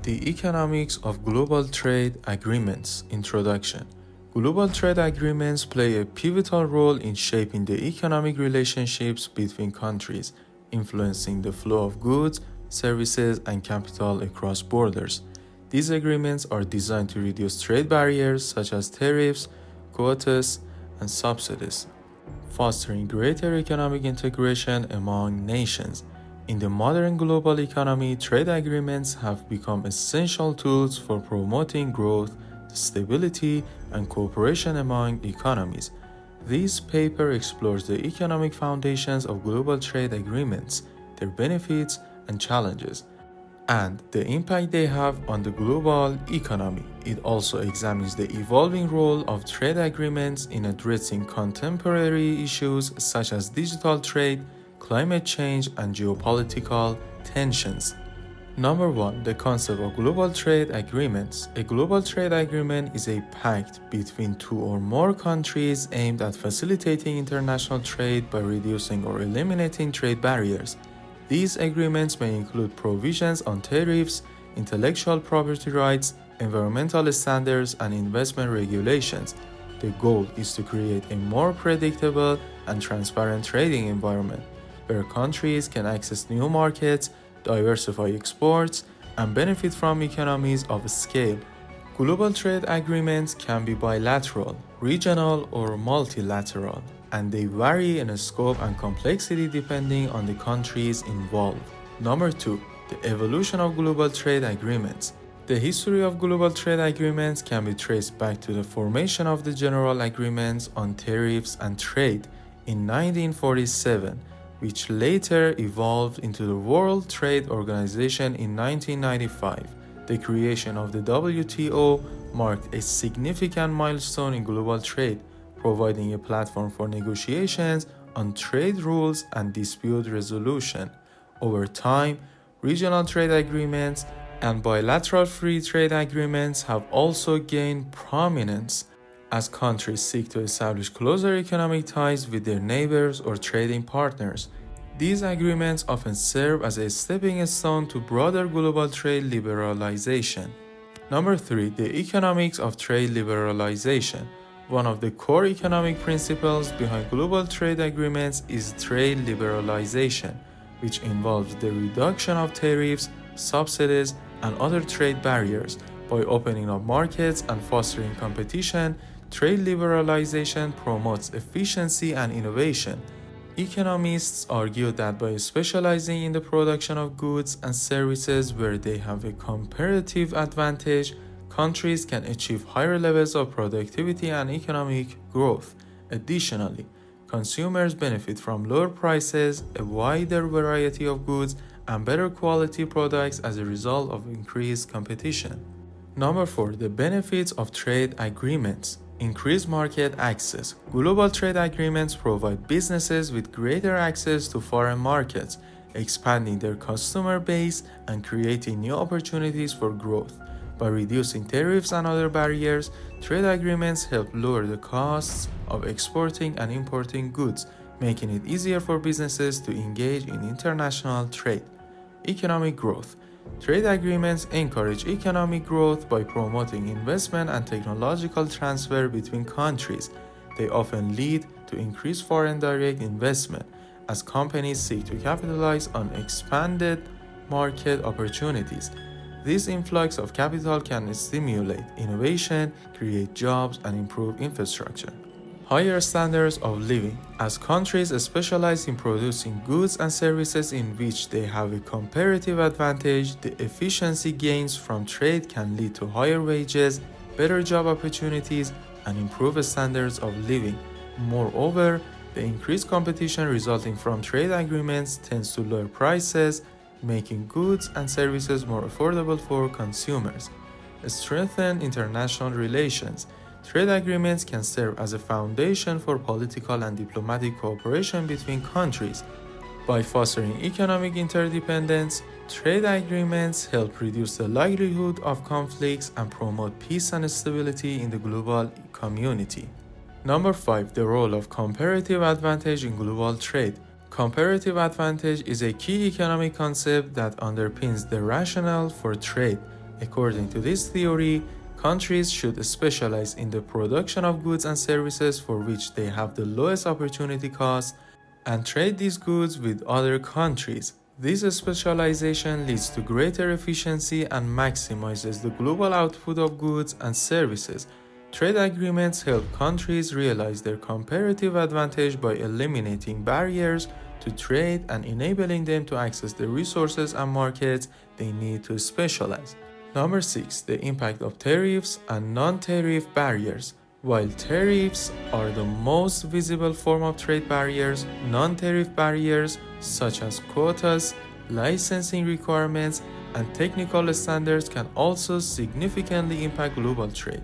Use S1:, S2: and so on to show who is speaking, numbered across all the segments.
S1: The economics of global trade agreements. Introduction. Global trade agreements play a pivotal role in shaping the economic relationships between countries, influencing the flow of goods, services, and capital across borders. These agreements are designed to reduce trade barriers such as tariffs, quotas, and subsidies, fostering greater economic integration among nations. In the modern global economy, trade agreements have become essential tools for promoting growth, stability, and cooperation among economies. This paper explores the economic foundations of global trade agreements, their benefits and challenges, and the impact they have on the global economy. It also examines the evolving role of trade agreements in addressing contemporary issues such as digital trade, climate change, and geopolitical tensions. Number 1. The concept of global trade agreements. A global trade agreement is a pact between two or more countries aimed at facilitating international trade by reducing or eliminating trade barriers. These agreements may include provisions on tariffs, intellectual property rights, environmental standards, and investment regulations. The goal is to create a more predictable and transparent trading environment, where countries can access new markets, diversify exports, and benefit from economies of scale. Global trade agreements can be bilateral, regional, or multilateral, and they vary in scope and complexity depending on the countries involved. Number 2. The evolution of global trade agreements. The history of global trade agreements can be traced back to the formation of the General Agreements on Tariffs and Trade in 1947, which later evolved into the World Trade Organization in 1995. The creation of the WTO marked a significant milestone in global trade, providing a platform for negotiations on trade rules and dispute resolution. Over time, regional trade agreements and bilateral free trade agreements have also gained prominence as countries seek to establish closer economic ties with their neighbors or trading partners. These agreements often serve as a stepping stone to broader global trade liberalization. Number 3. The economics of trade liberalization. One of the core economic principles behind global trade agreements is trade liberalization, which involves the reduction of tariffs, subsidies, and other trade barriers. By opening up markets and fostering competition, trade liberalization promotes efficiency and innovation. Economists argue that by specializing in the production of goods and services where they have a comparative advantage, countries can achieve higher levels of productivity and economic growth. Additionally, consumers benefit from lower prices, a wider variety of goods, and better quality products as a result of increased competition. Number 4. The benefits of trade agreements. Increased market access. Global trade agreements provide businesses with greater access to foreign markets, expanding their customer base and creating new opportunities for growth. By reducing tariffs and other barriers, trade agreements help lower the costs of exporting and importing goods, making it easier for businesses to engage in international trade. Economic growth. Trade agreements encourage economic growth by promoting investment and technological transfer between countries. They often lead to increased foreign direct investment as companies seek to capitalize on expanded market opportunities. This influx of capital can stimulate innovation, create jobs, and improve infrastructure. Higher standards of living. As countries specialize in producing goods and services in which they have a comparative advantage, the efficiency gains from trade can lead to higher wages, better job opportunities, and improved standards of living. Moreover, the increased competition resulting from trade agreements tends to lower prices, making goods and services more affordable for consumers. Strengthen international relations. Trade agreements can serve as a foundation for political and diplomatic cooperation between countries. By fostering economic interdependence, trade agreements help reduce the likelihood of conflicts and promote peace and stability in the global community. Number 5. The role of comparative advantage in global trade. Comparative advantage is a key economic concept that underpins the rationale for trade. According to this theory, countries should specialize in the production of goods and services for which they have the lowest opportunity cost and trade these goods with other countries. This specialization leads to greater efficiency and maximizes the global output of goods and services. Trade agreements help countries realize their comparative advantage by eliminating barriers to trade and enabling them to access the resources and markets they need to specialize. Number 6. The impact of tariffs and non-tariff barriers. While tariffs are the most visible form of trade barriers, non-tariff barriers such as quotas, licensing requirements, and technical standards can also significantly impact global trade.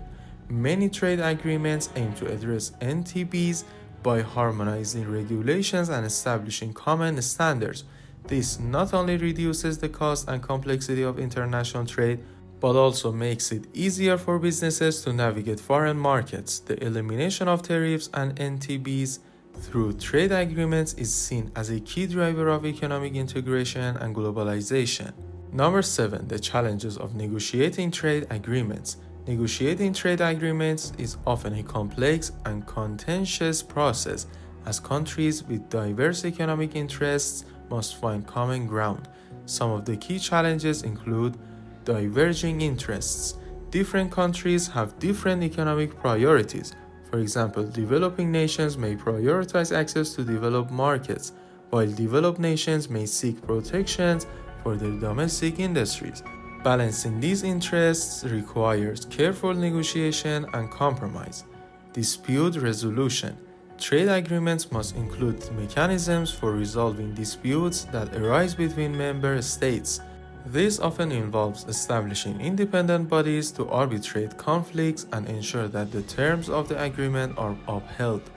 S1: Many trade agreements aim to address NTBs by harmonizing regulations and establishing common standards. This not only reduces the cost and complexity of international trade, but also makes it easier for businesses to navigate foreign markets. The elimination of tariffs and NTBs through trade agreements is seen as a key driver of economic integration and globalization. Number 7. The challenges of negotiating trade agreements. Negotiating trade agreements is often a complex and contentious process, as countries with diverse economic interests must find common ground. Some of the key challenges include diverging interests. Different countries have different economic priorities. For example, developing nations may prioritize access to developed markets, while developed nations may seek protections for their domestic industries. Balancing these interests requires careful negotiation and compromise. Dispute resolution. Trade agreements must include mechanisms for resolving disputes that arise between member states. This often involves establishing independent bodies to arbitrate conflicts and ensure that the terms of the agreement are upheld.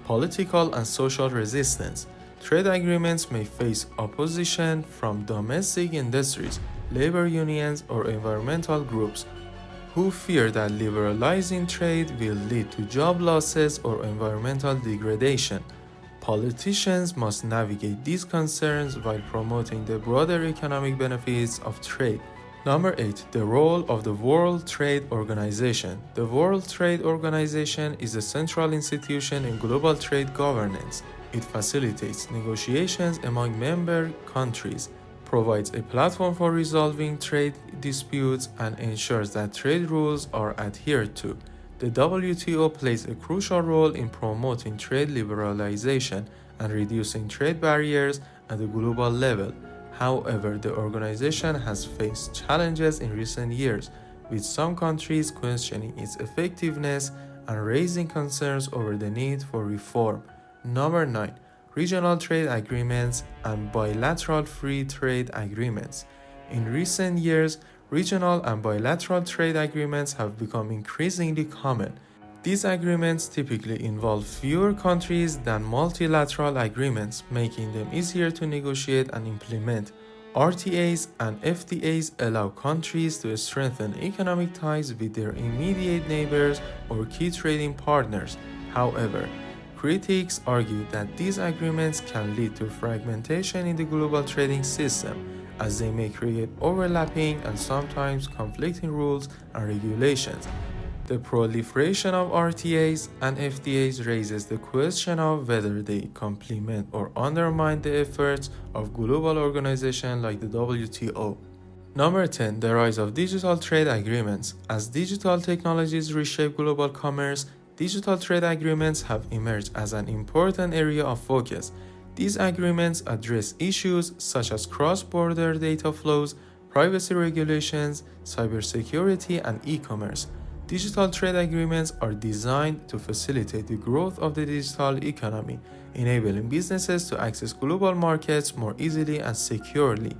S1: Political and social resistance. Trade agreements may face opposition from domestic industries, labor unions, or environmental groups who fear that liberalizing trade will lead to job losses or environmental degradation. Politicians must navigate these concerns while promoting the broader economic benefits of trade. Number 8. The role of the World Trade Organization. The World Trade Organization is a central institution in global trade governance. It facilitates negotiations among member countries, provides a platform for resolving trade disputes, and ensures that trade rules are adhered to. The WTO plays a crucial role in promoting trade liberalization and reducing trade barriers at the global level. However, the organization has faced challenges in recent years, with some countries questioning its effectiveness and raising concerns over the need for reform. Number 9. Regional trade agreements and bilateral free trade agreements. In recent years, regional and bilateral trade agreements have become increasingly common. These agreements typically involve fewer countries than multilateral agreements, making them easier to negotiate and implement. RTAs and FTAs allow countries to strengthen economic ties with their immediate neighbors or key trading partners. However, critics argue that these agreements can lead to fragmentation in the global trading system, as they may create overlapping and sometimes conflicting rules and regulations. The proliferation of RTAs and FTAs raises the question of whether they complement or undermine the efforts of global organizations like the WTO. Number 10. The rise of digital trade agreements. As digital technologies reshape global commerce, digital trade agreements have emerged as an important area of focus. These agreements address issues such as cross-border data flows, privacy regulations, cybersecurity, and e-commerce. Digital trade agreements are designed to facilitate the growth of the digital economy, enabling businesses to access global markets more easily and securely.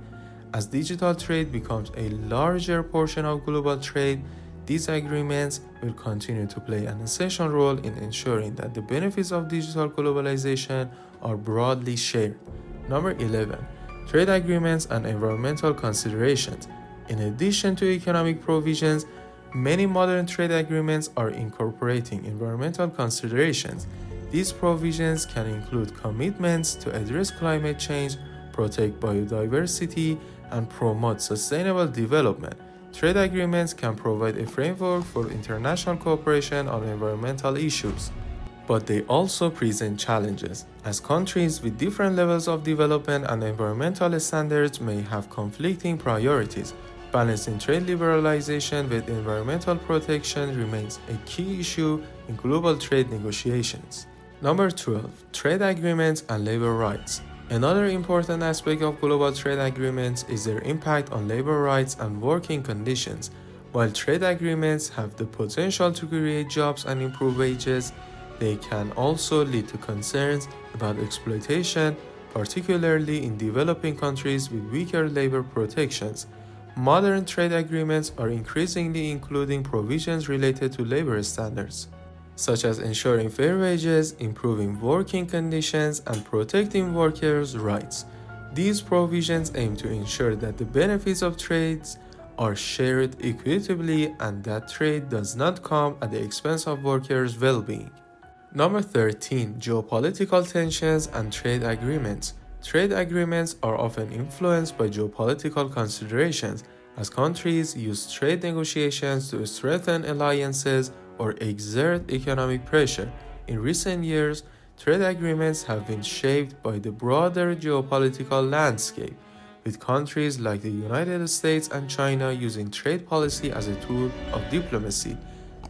S1: As digital trade becomes a larger portion of global trade, these agreements will continue to play an essential role in ensuring that the benefits of digital globalization are broadly shared. Number 11. Trade agreements and environmental considerations. In addition to economic provisions, many modern trade agreements are incorporating environmental considerations. These provisions can include commitments to address climate change, protect biodiversity, and promote sustainable development. Trade agreements can provide a framework for international cooperation on environmental issues. But they also present challenges, as countries with different levels of development and environmental standards may have conflicting priorities. Balancing trade liberalization with environmental protection remains a key issue in global trade negotiations. Number 12. Trade agreements and labor rights. Another important aspect of global trade agreements is their impact on labor rights and working conditions. While trade agreements have the potential to create jobs and improve wages, they can also lead to concerns about exploitation, particularly in developing countries with weaker labor protections. Modern trade agreements are increasingly including provisions related to labor standards, such as ensuring fair wages, improving working conditions, and protecting workers' rights. These provisions aim to ensure that the benefits of trades are shared equitably and that trade does not come at the expense of workers' well-being. Number 13. Geopolitical tensions and trade agreements. Trade agreements are often influenced by geopolitical considerations, as countries use trade negotiations to strengthen alliances or exert economic pressure. In recent years, trade agreements have been shaped by the broader geopolitical landscape, with countries like the United States and China using trade policy as a tool of diplomacy.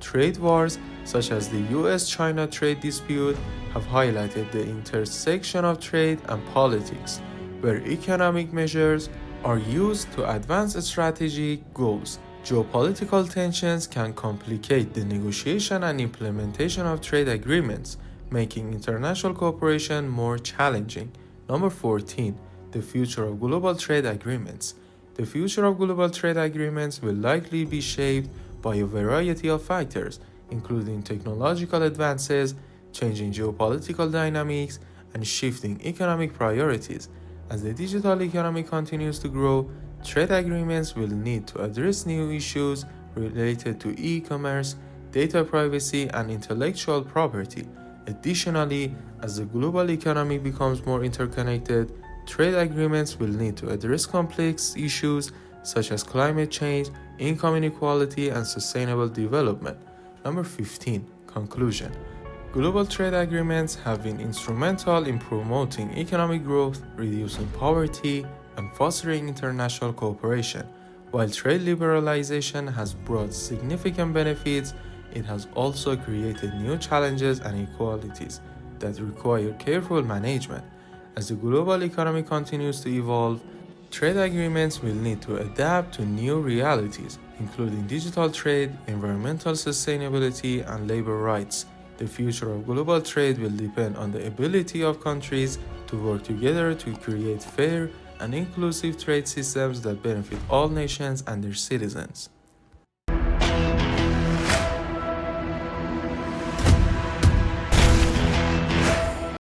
S1: Trade wars, such as the US-China trade dispute, have highlighted the intersection of trade and politics, where economic measures are used to advance strategic goals. Geopolitical tensions can complicate the negotiation and implementation of trade agreements, making international cooperation more challenging. Number 14. The future of global trade agreements. The future of global trade agreements will likely be shaped by a variety of factors, including technological advances, changing geopolitical dynamics, and shifting economic priorities. As the digital economy continues to grow, trade agreements will need to address new issues related to e-commerce, data privacy, and intellectual property. Additionally, as the global economy becomes more interconnected, trade agreements will need to address complex issues such as climate change, income inequality, and sustainable development. Number 15. Conclusion. Global trade agreements have been instrumental in promoting economic growth, reducing poverty, and fostering international cooperation. While trade liberalization has brought significant benefits, it has also created new challenges and inequalities that require careful management. As the global economy continues to evolve, trade agreements will need to adapt to new realities, including digital trade, environmental sustainability, and labor rights. The future of global trade will depend on the ability of countries to work together to create fair and inclusive trade systems that benefit all nations and their citizens.